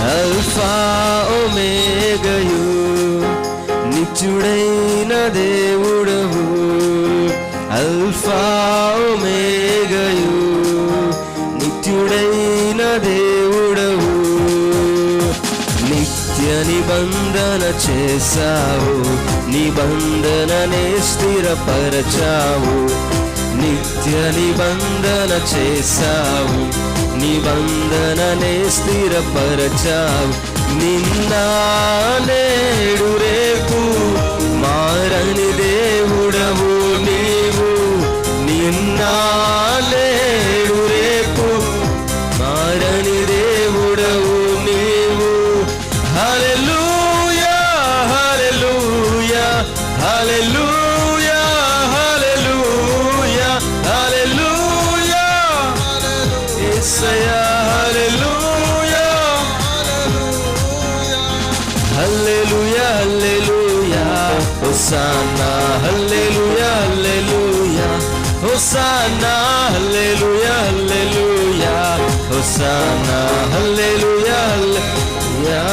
Alpha ఒమేగయు నిత్యుడైన దేవుడవు, alpha ఒమేగయు నిత్యుడైన దేవుడవు. నిత్య నిబంధన చేశావు, నిబంధననే స్థిరపరచావు. నిత్య నిబంధన చేశావు, నిబంధననే స్థిరపరచావు. నిన్న నేడు రేపు మారని దేవుడవు నీవు. నిన్న నేడు రేపు మారని దేవుడవు నీవు. హల్లెలూయా హల్లెలూయా హల్లెలూయా హల్లెలూయా హల్లెలూయా యేసయ్యా హల్లెలూయా హల్లెలూయా హల్లెలూయా హోసానా హల్లెలూయా హల్లెలూయా హోసానా హల్లెలూయా హల్లెలూయా హోసానా హల్లెలూయా హల్లెలూయా